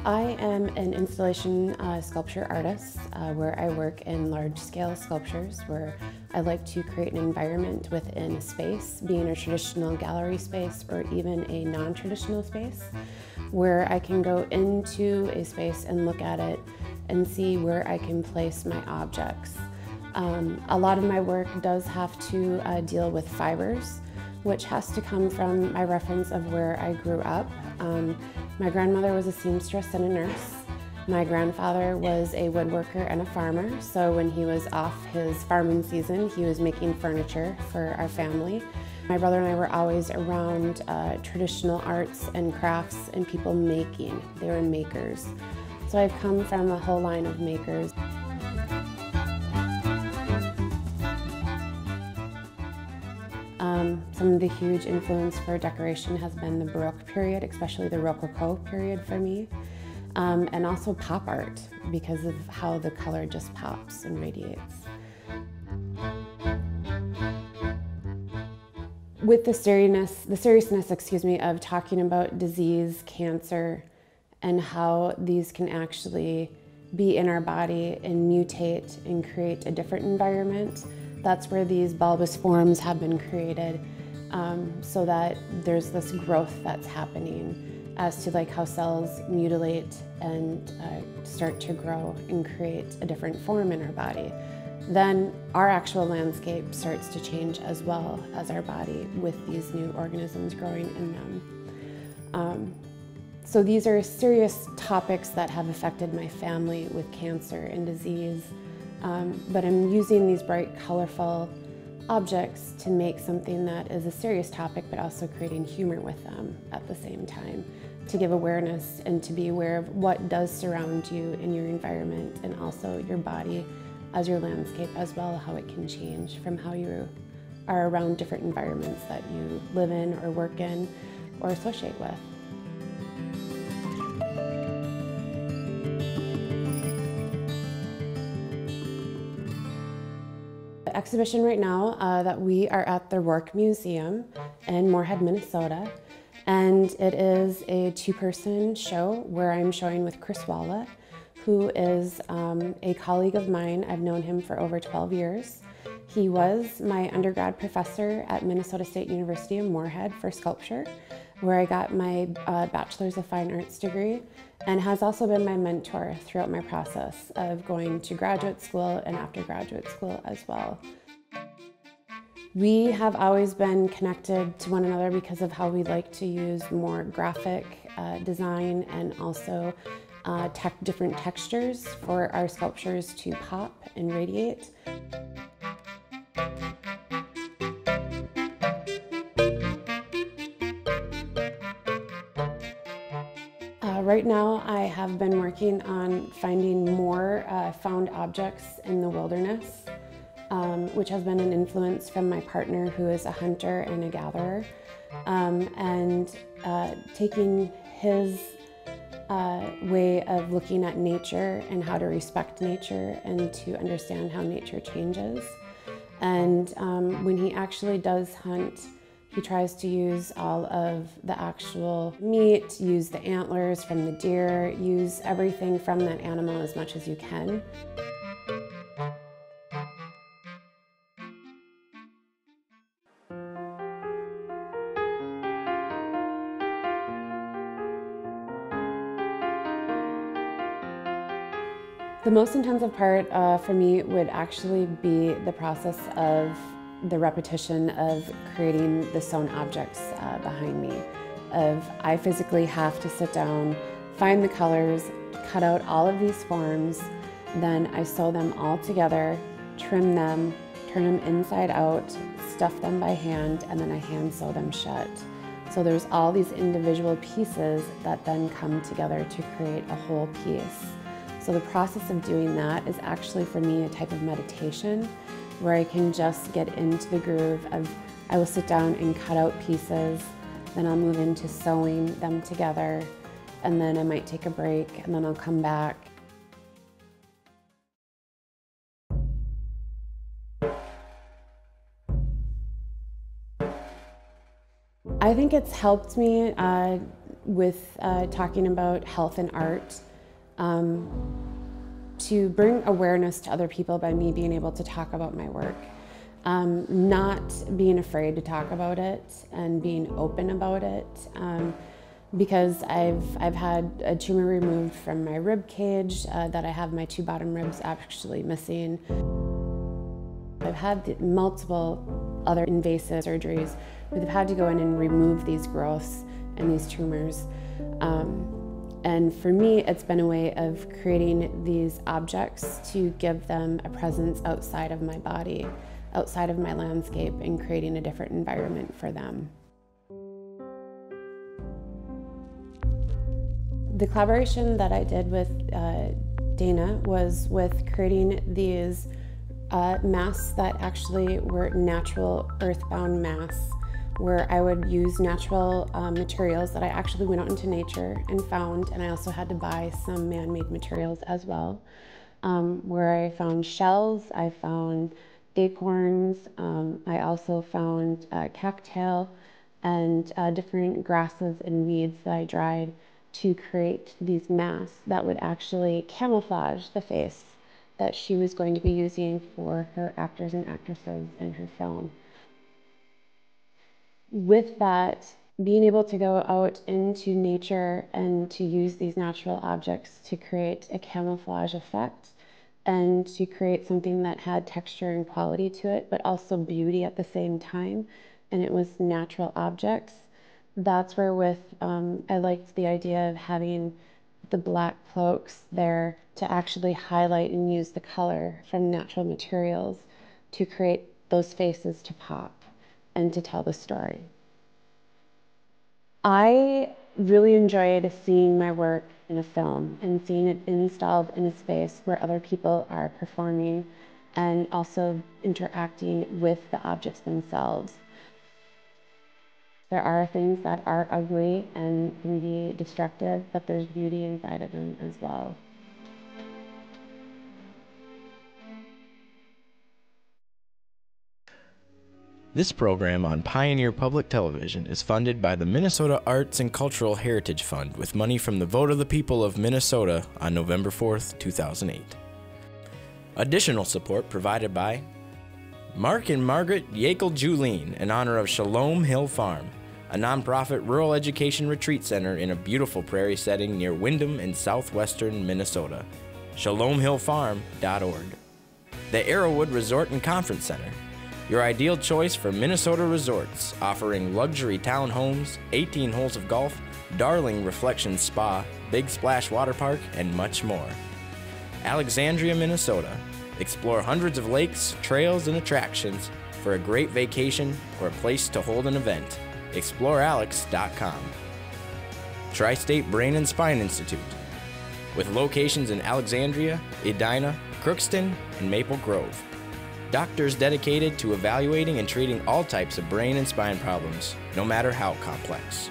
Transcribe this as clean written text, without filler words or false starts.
I am an installation sculpture artist where I work in large-scale sculptures where I like to create an environment within a space, being a traditional gallery space or even a non-traditional space, where I can go into a space and look at it and see where I can place my objects. A lot of my work does have to deal with fibers, which has to come from my reference of where I grew up. My grandmother was a seamstress and a nurse. My grandfather was a woodworker and a farmer, so when he was off his farming season, he was making furniture for our family. My brother and I were always around traditional arts and crafts and people making. They were makers. So I've come from a whole line of makers. Some of the huge influence for decoration has been the Baroque period, especially the Rococo period for me, and also pop art because of how the color just pops and radiates. With the seriousness, of talking about disease, cancer, and how these can actually be in our body and mutate and create a different environment, that's where these bulbous forms have been created, so that there's this growth that's happening as to like how cells mutilate and start to grow and create a different form in our body. Then our actual landscape starts to change as well as our body with these new organisms growing in them. So these are serious topics that have affected my family with cancer and disease. But I'm using these bright, colorful objects to make something that is a serious topic, but also creating humor with them at the same time, to give awareness and to be aware of what does surround you in your environment and also your body as your landscape as well, how it can change from how you are around different environments that you live in or work in or associate with. The exhibition right now that we are at the Rourke Museum in Moorhead, Minnesota, and it is a two-person show where I'm showing with Chris Walla, who is a colleague of mine. I've known him for over 12 years. He was my undergrad professor at Minnesota State University in Moorhead for sculpture, where I got my Bachelor's of Fine Arts degree, and has also been my mentor throughout my process of going to graduate school and after graduate school as well. We have always been connected to one another because of how we like to use more graphic design and also different textures for our sculptures to pop and radiate. Right now I have been working on finding more found objects in the wilderness, which has been an influence from my partner who is a hunter and a gatherer, and taking his way of looking at nature and how to respect nature and to understand how nature changes. And when he actually does hunt, he tries to use all of the actual meat, use the antlers from the deer, use everything from that animal as much as you can. The most intensive part for me would actually be the process of the repetition of creating the sewn objects behind me. I physically have to sit down, find the colors, cut out all of these forms, then I sew them all together, trim them, turn them inside out, stuff them by hand, and then I hand sew them shut. So there's all these individual pieces that then come together to create a whole piece. So the process of doing that is actually for me a type of meditation where I can just get into the groove of, I will sit down and cut out pieces, then I'll move into sewing them together, and then I might take a break and then I'll come back. I think it's helped me with talking about health and art, to bring awareness to other people by me being able to talk about my work. Not being afraid to talk about it and being open about it, because I've had a tumor removed from my rib cage that I have my 2 bottom ribs actually missing. I've had multiple other invasive surgeries where they've had to go in and remove these growths and these tumors. And for me, it's been a way of creating these objects to give them a presence outside of my body, outside of my landscape, and creating a different environment for them. The collaboration that I did with Dana was with creating these masks that actually were natural earthbound masks, where I would use natural materials that I actually went out into nature and found, and I also had to buy some man-made materials as well, where I found shells, I found acorns, I also found cattail and different grasses and weeds that I dried to create these masks that would actually camouflage the face that she was going to be using for her actors and actresses in her film. With that, being able to go out into nature and to use these natural objects to create a camouflage effect and to create something that had texture and quality to it, but also beauty at the same time, and it was natural objects. That's where I liked the idea of having the black cloaks there to actually highlight and use the color from natural materials to create those faces to pop and to tell the story. I really enjoyed seeing my work in a film and seeing it installed in a space where other people are performing and also interacting with the objects themselves. There are things that are ugly and can be destructive, but there's beauty inside of them as well. This program on Pioneer Public Television is funded by the Minnesota Arts and Cultural Heritage Fund with money from the vote of the people of Minnesota on November 4th, 2008. Additional support provided by Mark and Margaret Yakel-Julien in honor of Shalom Hill Farm, a nonprofit rural education retreat center in a beautiful prairie setting near Windham in southwestern Minnesota. ShalomHillFarm.org. The Arrowwood Resort and Conference Center, your ideal choice for Minnesota resorts, offering luxury townhomes, 18 holes of golf, Darling Reflections Spa, Big Splash Water Park, and much more. Alexandria, Minnesota. Explore hundreds of lakes, trails, and attractions for a great vacation or a place to hold an event. ExploreAlex.com. Tri-State Brain and Spine Institute, with locations in Alexandria, Edina, Crookston, and Maple Grove. Doctors dedicated to evaluating and treating all types of brain and spine problems, no matter how complex.